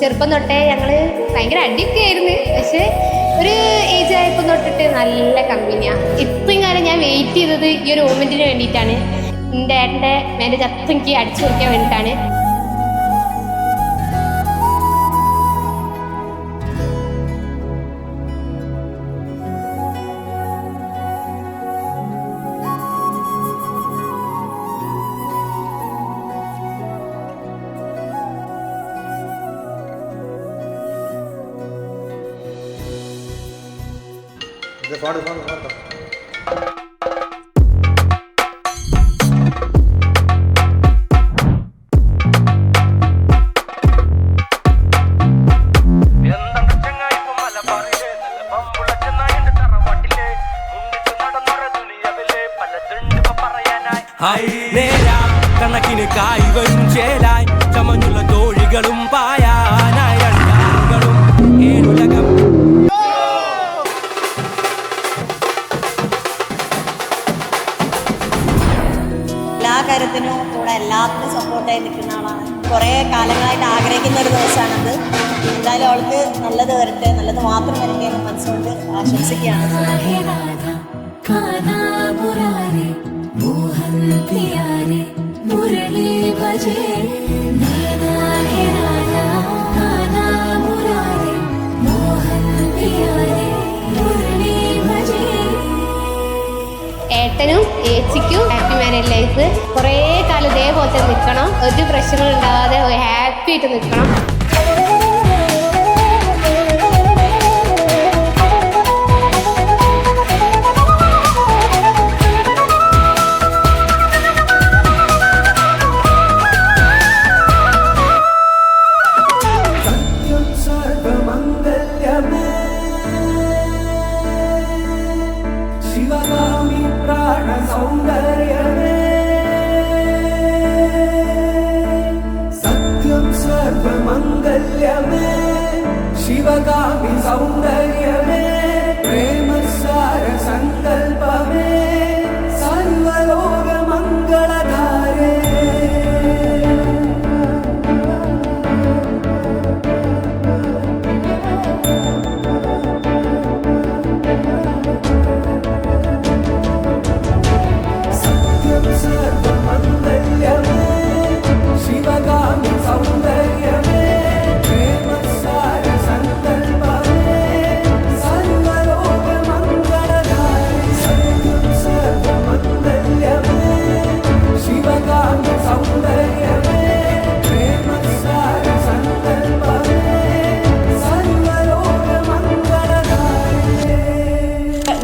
ചെറുപ്പം തൊട്ടേ ഞങ്ങൾ ഭയങ്കര അടിയൊക്കെ ആയിരുന്നു. പക്ഷെ ഒരു ഏജ് ആയപ്പോൾ തൊട്ടിട്ട് നല്ല കമ്പനിയാണ്. ഇത്രയും കാലം ഞാൻ വെയിറ്റ് ചെയ്തത് ഈ ഒരു മൊമെന്റിന് വേണ്ടിയിട്ടാണ്. എൻ്റെ ഏട്ടൻ്റെ മാരേജ് അത്ര എനിക്ക് അടിച്ചു പൊളിക്കാൻ വേണ്ടിയിട്ടാണ്. കണക്കിന് കായ് വരും ചേലായി ചമഞ്ഞുള്ള തോഴികളും പായാനായി രണ്ടാളുകളും ഏഴുലകം. എല്ലാ കാര്യത്തിനും കൂടെ എല്ലാത്തിനും സപ്പോർട്ടായി നിൽക്കുന്ന ആളാണ്. കുറേ കാലങ്ങളായിട്ട് ആഗ്രഹിക്കുന്ന ഒരു ദിവസമാണത്. എന്തായാലും അവൾക്ക് നല്ലത് വരട്ടെ, നല്ലത് മാത്രം വരട്ടെ എന്ന് മനസ്സുകൊണ്ട് ആശംസിക്കുകയാണ്. ഏട്ടനും ഏച്ചിക്കും ഹാപ്പി മാരേജ് ലൈഫ്. കുറേ കാലം ഇതേപോലെ നിൽക്കണം, ഒരു പ്രശ്നങ്ങൾ ഉണ്ടാവാതെ ഹാപ്പി ആയിട്ട് നിൽക്കണം. ശിവകാമി പ്രാണ സൗന്ദര്യമേ സത്യം സർവമംഗല്യമേ ശിവകാമി സൗന്ദര്യമേ പ്രേമസാര സങ്കൽപ്പമേ സർവലോക മംഗളധാരേ.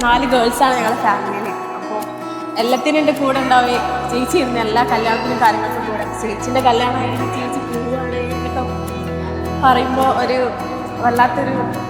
നാല് ഗേൾസാണ് ഞങ്ങളുടെ ഫാമിലിയിൽ. അപ്പോൾ എല്ലാത്തിനും എൻ്റെ കൂടെ ഉണ്ടാവുകയും ചേച്ചി ഇരുന്ന് എല്ലാ കല്യാണത്തിനും കാര്യങ്ങൾക്കും കൂടെ. ചേച്ചിൻ്റെ കല്യാണമായിട്ട് ചേച്ചി പോവുകയാണ് എന്നൊക്കെ പറയുമ്പോൾ ഒരു വല്ലാത്തൊരു പോട്ടെ